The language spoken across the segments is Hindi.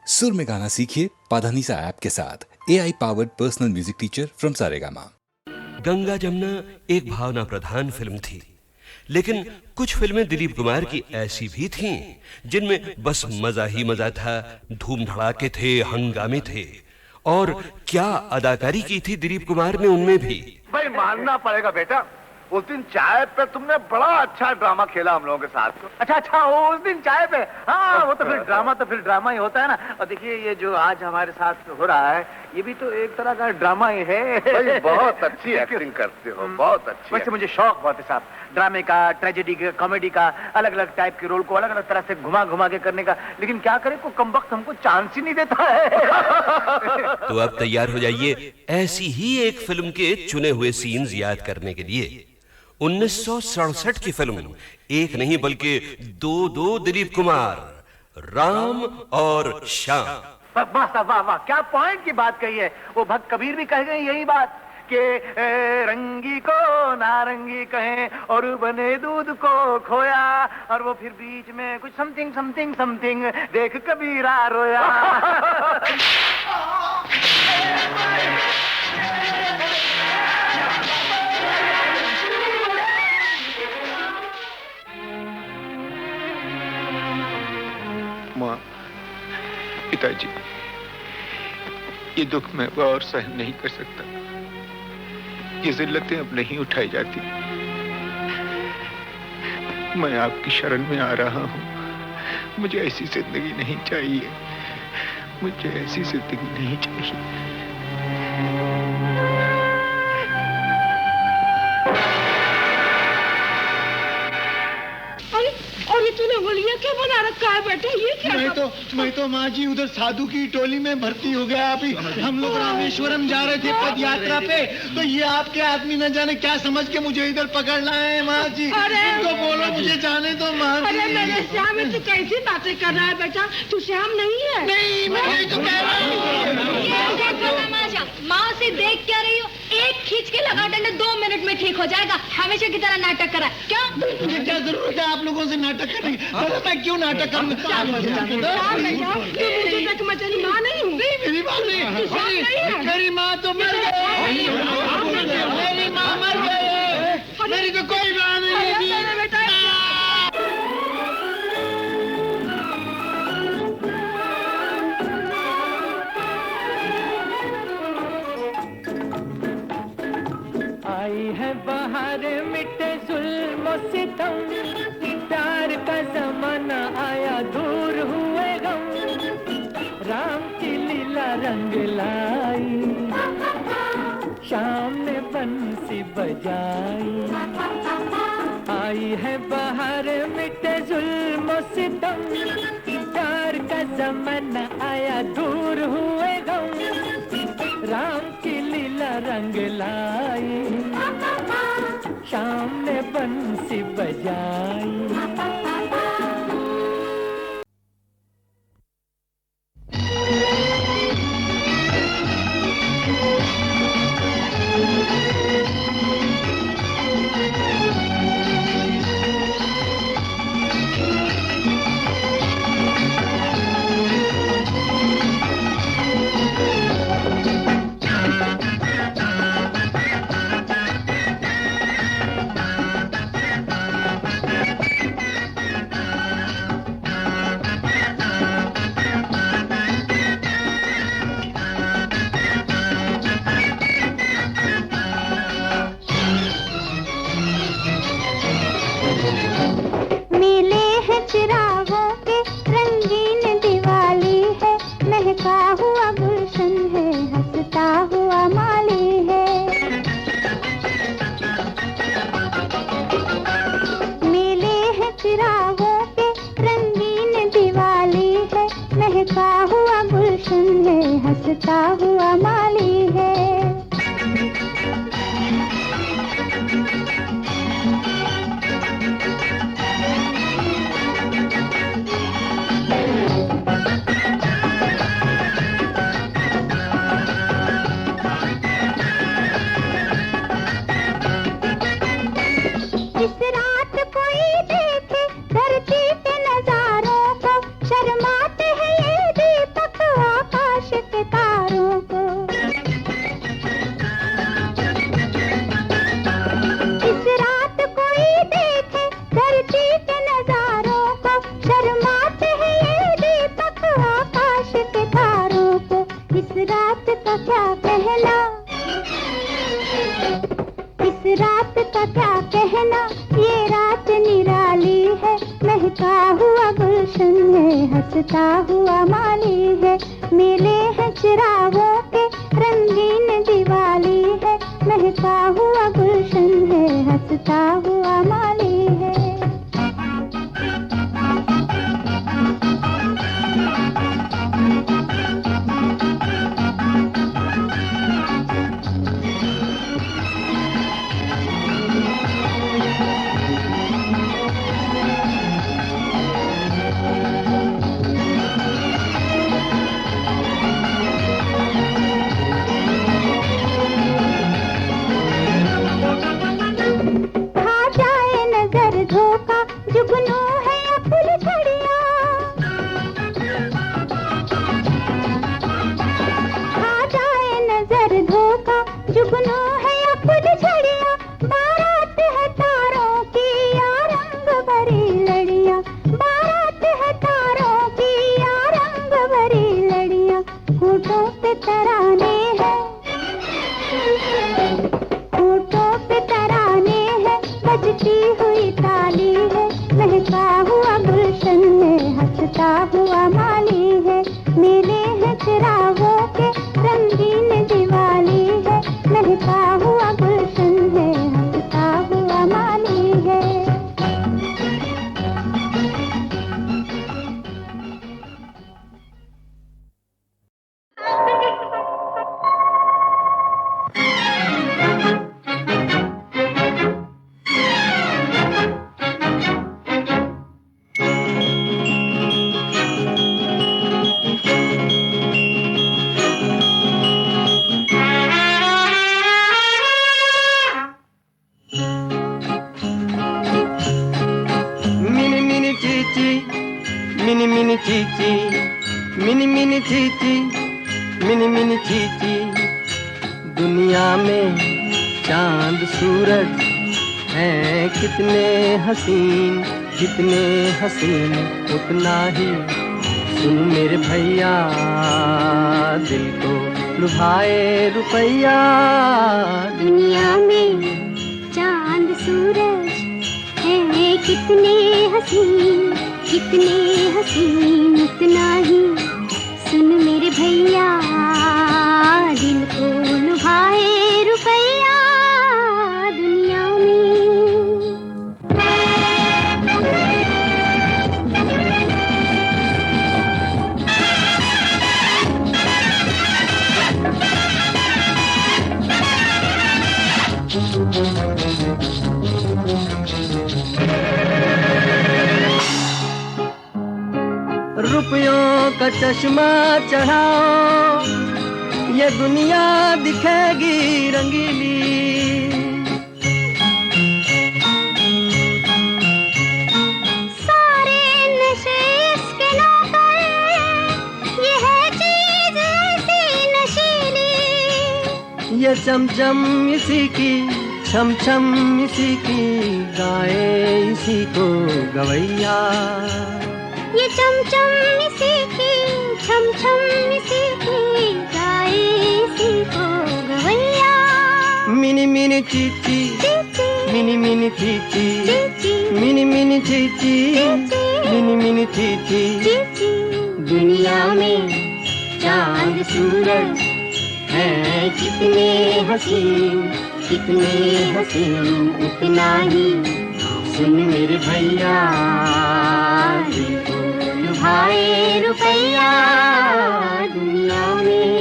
सुर में गाना सीखिए पाधानीसा ऐप के साथ। AI powered personal music teacher from Saregama. Ganga Jamuna एक भावना प्रधान फिल्म थी, लेकिन कुछ फिल्में दिलीप कुमार की ऐसी भी थीं जिनमें बस मजा ही मजा था, धूम धड़ाके थे, हंगामे थे। और क्या अदाकारी की थी दिलीप कुमार ने उनमें भी। भाई मानना पड़ेगा बेटा, उस दिन चाय पे तुमने बड़ा अच्छा ड्रामा खेला हम लोगों के साथ। अच्छा उस दिन चाय पे, हाँ वो तो फिर ड्रामा ही होता है ना। और देखिए ये जो आज हमारे साथ हो रहा है ये भी तो एक तरह का ड्रामा ही है। भाई बहुत अच्छी एक्टिंग करते हो, बहुत अच्छी। वैसे मुझे शौक बहुत है साहब, ड्रामे का, ट्रेजेडी का, कॉमेडी का, अलग अलग टाइप के रोल को अलग अलग तरह से घुमा घुमा के करने का। लेकिन क्या करें, को कम वक्त हमको चांस ही नहीं देता है। तो अब तैयार हो जाइए ऐसी ही एक फिल्म के चुने हुए सीन्स याद करने के लिए। 1967 की फिल्म, एक नहीं बल्कि दो दिलीप कुमार, राम और श्याम। वाह वाह वाह, क्या पॉइंट की बात कही है। वो भक्त कबीर भी कह गए यही बात कि रंगी को नारंगी कहें और बने दूध को खोया, और वो फिर बीच में कुछ समथिंग समथिंग समथिंग देख कबीरा रोया। माँ, पिताजी, ये दुख मैं और सहन नहीं कर सकता। ये जिल्लतें अब नहीं उठाई जाती। मैं आपकी शरण में आ रहा हूँ। मुझे ऐसी जिंदगी नहीं चाहिए, मुझे ऐसी जिंदगी नहीं चाहिए। तूने बोलिए क्या बना रखा है बेटा, ये क्या? मैं तो माँ जी उधर साधु की टोली में भर्ती हो गया। अभी हम लोग रामेश्वरम जा रहे थे पद यात्रा पे, तो ये आपके आदमी न जाने क्या समझ के मुझे इधर पकड़ लाए हैं माँ जी। तो बोलो मुझे जाने दो माँ जी। अरे मेरे श्याम, तू कैसी बातें कर रहा है बेटा? तू श्याम नहीं है। नहीं, मैं तो कह रहा हूँ। माँ से देख क्या रही हो? एक खींच के लगा डंडे 2 मिनट में ठीक हो जाएगा। हमेशा की तरह नाटक करा क्या? मुझे क्या जरूरत है आप लोगों से नाटक करने की? मैं क्यों नाटक करूंगा? मेरी माँ नहीं हूँ। मेरी माँ नहीं, मेरी माँ तो मर गई। मेरी माँ मर गई, मेरी तो कोई माँ नहीं थी। आई है बाहर मिटे जुल्म सितम, प्यार का जमाना आया दूर हुए गम, राम की लीला रंग लाई, शाम ने बंसी बजाई। आई है बाहर मिटे जुल्म सितम, प्यार का जमाना आया दूर हुए गम, राम की लीला रंग लाई, शाम ने बंसी बजाई। हंसता हुआ माली है। इस रात कोई देखे धरती के नजारों को, शर्माते हैं ये दीपक हंसता हुआ माली है। मेले हैं चिरागों के, रंगीन दिवाली है, महका हुआ गुलशन है, हंसता हुआ माली है। जुगनू है या फुलझड़िया, खा जाए नजर धोखा, जुगनू है या फुलझड़िया, बारात है तारों की या रंग भरी लड़ियां, बारात है तारों की या रंग भरी लड़ियां, होठों पे तराने हैं, होठों पे तराने हैं, बजती हुई ताली है, महका हुआ गुलशन है, हंसता हुआ माली है। मेले हैं चिरागों के, रंगीन दिवाली है, महका हुआ गुलशन है, हंसता हुआ माली है। Mini mini Chichi, mini mini Chichi, mini mini Chichi, दुनिया में चांद सूरज हैं कितने हसीन, जितने हसीन उतना ही सुन मेरे भैया, दिल को लुभाए रुपैया। दुनिया में चांद सूरज हैं कितने हसीन, कितने हसीन उतना ही सुन मेरे भैया, दिल को लुभाए रुपैया। दुनिया रुपयों का चश्मा चढ़ाओ, ये दुनिया दिखेगी रंगीली। सारे नशे इसके नौकर, ये है चीज ऐसी नशीली। ये चमचम इसी की, छम छम इसी की, गाए इसी को गवैया। ये चमचम इसी की, छम छम इसी की, गाए इसी को गवैया। Mini mini Chichi, mini mini Chichi, mini mini Chichi, mini mini Chichi. दुनिया में चांद सूरज हैं कितने हसीन, कितने हसीन उतना ही सुन मेरे भैया, दिल को लुभाए रुपैया। दुनिया में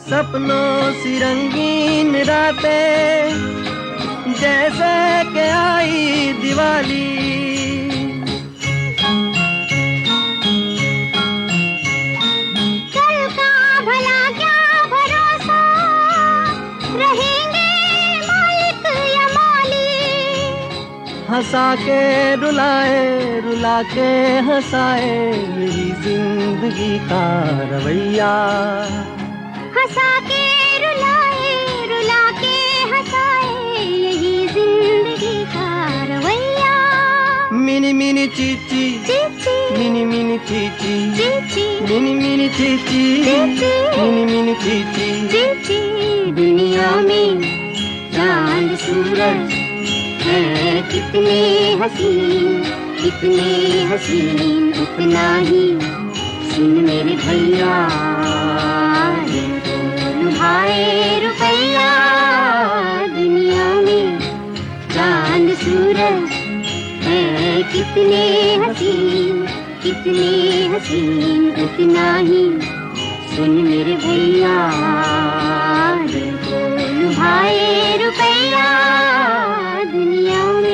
सपनों सी रंगीन रातें जैसे के आई दिवाली। कल का भला क्या भरोसा, रहेंगे मालिक या माली। हंसा के रुलाए, रुला के हंसाए, यही जिंदगी का रवैया। हंसा के रुलाए, रुला के हंसाए, यही जिंदगी का रवैया। Chichi mini mini Chichi mini mini Chichi mini mini Chichi दुनिया में चांद सूरज हैं कितने हसीन उतना ही सुन मेरे भैया लुभाए रुपैया दुनिया में चांद सूरज हैं कितने हसीन उतना ही सुन मेरे भैया लुभाए रुपैया दुनिया में।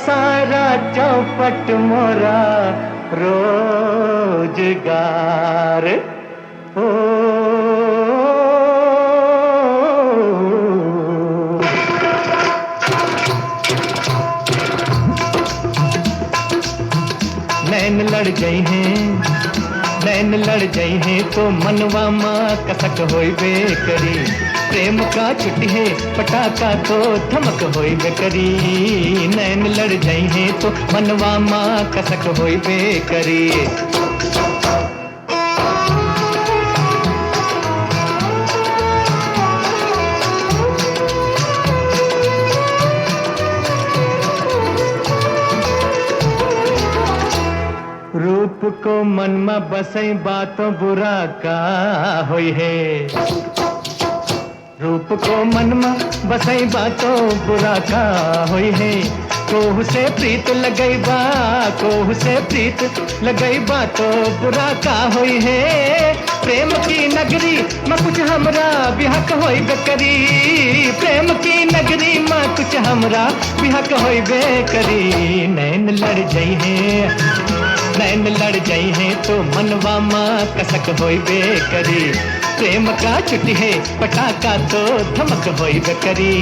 सारा चौपट मोरा रोजगार ओ नैन लड़ गई हैं, नैन लड़ गई हैं तो मनवा माँ कसक होई बेकरी। प्रेम का छुट्टी है पटाखा तो धमक होई बेकरी। नैन लड़ गई हैं तो मनवा माँ कसक होई बेकरी। रूप को मन में बसई बातों बुरा का होई है। रूप को मन में बसई बातों बुरा का होई है। कोह से प्रीत लगई बा, कोह से प्रीत लगई बा तो बुरा का होई है। प्रेम की नगरी में कुछ हमरा बिहक होई बेकरी। प्रेम की नगरी में कुछ हमरा बिहक होई बेकरी। नैन लड़ गई है, नैन लड़ गई हैं तो मनवा माँ कसक होई बेकरी। प्रेम का छुट्टी है पटाखा तो धमक होई बेकरी।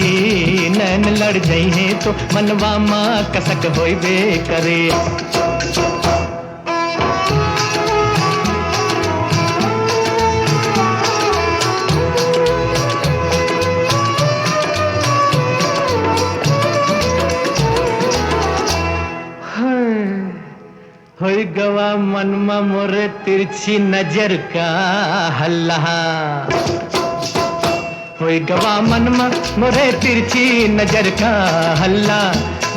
नैन लड़ गई हैं तो मनवा माँ कसक होई बेकरी। होई गवा मन में मोरे तिरछी नजर का हल्ला। होई गवा मन में मोरे तिरछी नजर का हल्ला।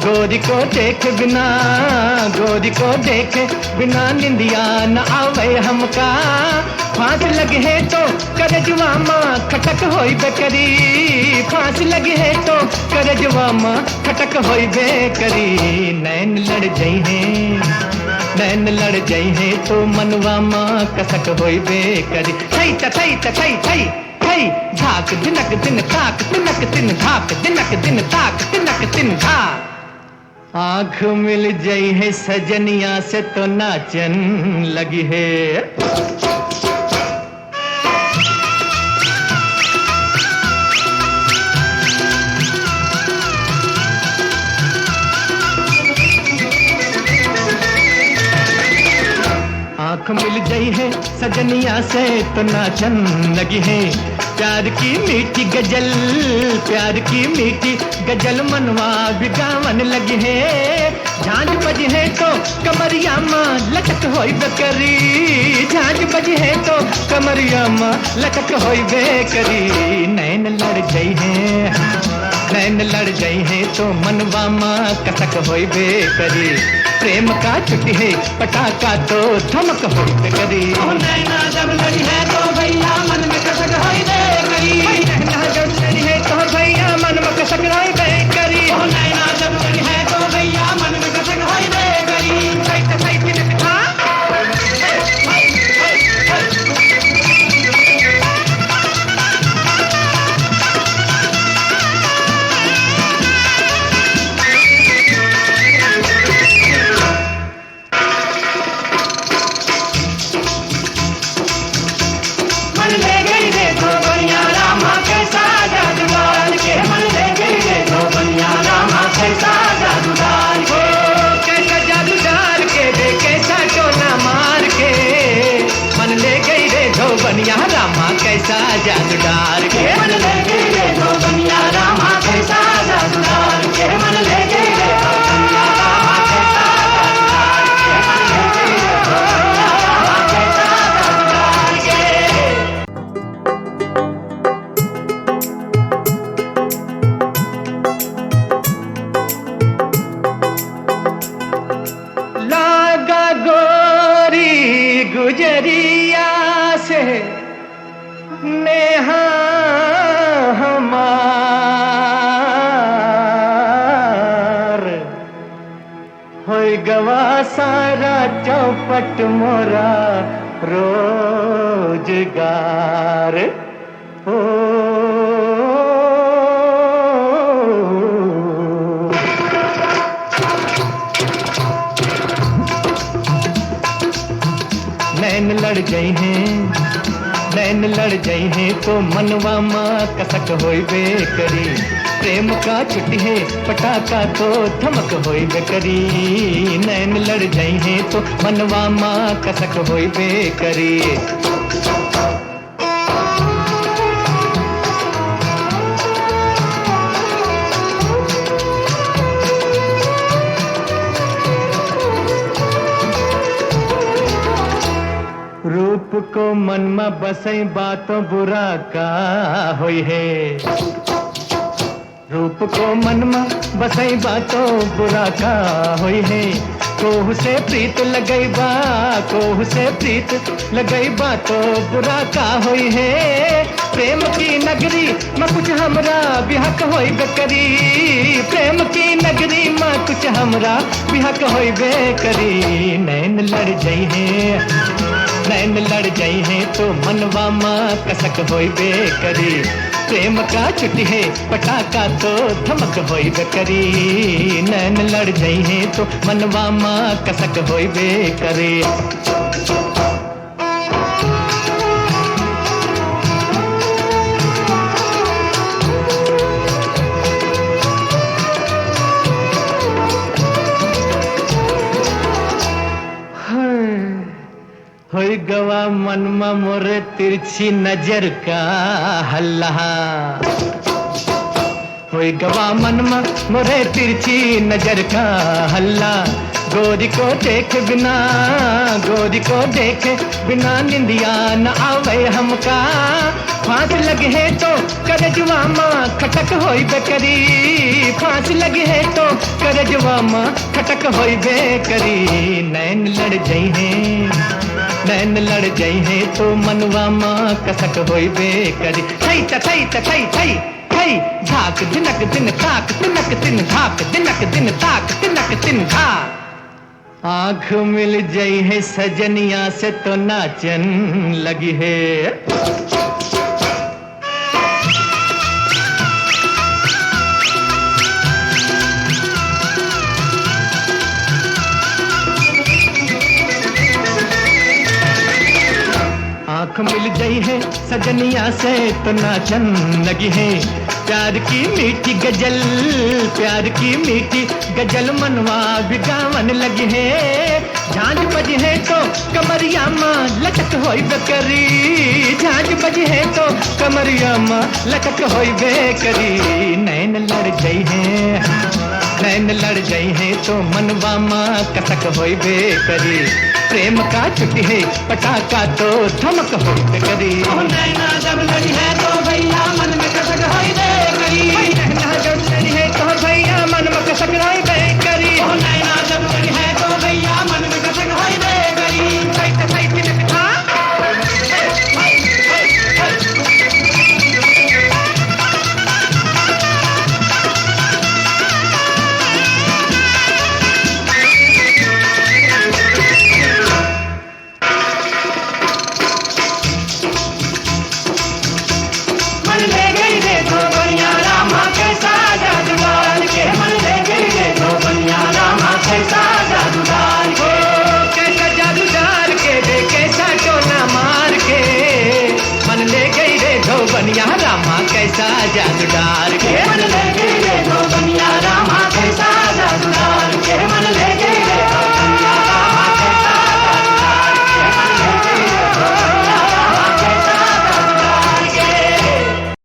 गोरी को देख बिना, गोरी को देख बिना निंदिया न आवे हमका। फांस लगे है तो करजवा माँ खटक होई बेकरी। फांस लगे है तो करजवा माँ खटक होई बेकरी। नैन लड़ गई हैं, नैन लड़ गई हैं तो मनवा माँ कसक होई बेकरी। थई त थई त थई थई थई धाक दिनक दिन ताक तिनक दिन धाक दिनक दिन ताक तिनक दिन धाक। आँख मिल गई है सजनिया से तो नाचन लगी है। आँख मिल गई है सजनिया से तो नाचन लगी है। प्यार की मीठी गजल, प्यार की मीठी गजल मनवा बिगावन लगी है। झांझ बजी है तो कमरिया माँ लटक होई बेकरी। झांझ बजी है तो कमरिया माँ लटक होई बेकरी। नैन लड़ गई है, नैन लड़ गई है तो मनवा माँ कसक होई बेकरी। प्रेम का छुट्टी है पटाखा तो धमक होई बेकरी। नैना जब लड़ी है तो भैया मन में कसक होई बेकरी। नैना जब लड़ी है तो भैया मन में कसक होई बेकरी। नैना जब लड़ी है तो भैया मन में कसक होई बेकरी। सही तो सही फिर हाँ बनिया रामा कैसा जादू डाल के मन ले गई रे तो बनिया रामा कैसा जादू डाल के मन ले गई रे तो बनिया रामा कैसा जादू डाल के मन ले गई रे तो बनिया रामा कैसा जादू डाल के। लागा गोरी गुजरिया से नेहा हमार होई गवा सारा चौपट मोरा रोजगार ओ जाई हैं, नैन लड़ जाई हैं तो मनवा माँ कसक होई बेकरी। प्रेम का छुट्टी है पटाखा तो धमक होई बेकरी। नैन लड़ जाई हैं तो मनवा माँ कसक होई बेकरी। रूप को मन में बसई बातों बुरा का होई है। रूप को मन में बसई बातों बुरा का होई है। कोहू से प्रीत लगई बा, कोहू से प्रीत लगई बा तो बुरा का होई है। प्रेम की नगरी में कुछ हमरा बिहक होई बेकरी। प्रेम की नगरी में कुछ हमरा बिहक होई बेकरी। नैन लड़ जाई है, नैन लड़ जाई हैं तो मनवा माँ कसक होई बेकरी। प्रेम का छुट्टी है पटाखा तो धमक होई बेकरी। नैन लड़ जाई हैं तो मनवा माँ कसक होई बेकरी। होई गवा मन में मोरे तिरछी नजर का हल्ला। होई गवा मन में मोरे तिरछी नजर का हल्ला। गोरी को देख बिना, गोरी को देख बिना निंदिया न आवे हमका। फांस लगे है तो करजवा माँ खटक होई बेकरी। फांस लगे है तो करजवा माँ खटक होई बेकरी। नैन लड़ जाई हैं, नैन लड़ जाई हैं तो मनवा माँ कसक होई बेकरी। थई थई थई थई थई धाक दिनक दिन ताक तिनक दिन धाक दिनक दिन ताक तिनक दिन धाक। आँख मिल जाई है सजनिया से तो नाचन लगी है। आँख मिल गई है सजनिया से तो नाचन लगी है। प्यार की मीठी गजल, प्यार की मीठी गजल मनवा भी गावन लगी है। झांझ बजी है तो कमरिया माँ लचक होई बेकरी। झांझ बजी है तो कमरिया माँ लचक होई बेकरी। नैन लड़ गई है, नैन लड़ गई है तो मनवा माँ कसक होई बेकरी। प्रेम का छुट्टी है पटाखा तो धमक होई बेकरी। नैना जब लड़ी है तो भैया मन में कसक होई बेकरी। नैना जब लड़ी है तो भैया मन में कसक होई बेकरी। नैना जब लड़ी है तो भैया मन में कसक होई बेकरी। बनिया रामा कैसा जादू डाल के मन ले गई रे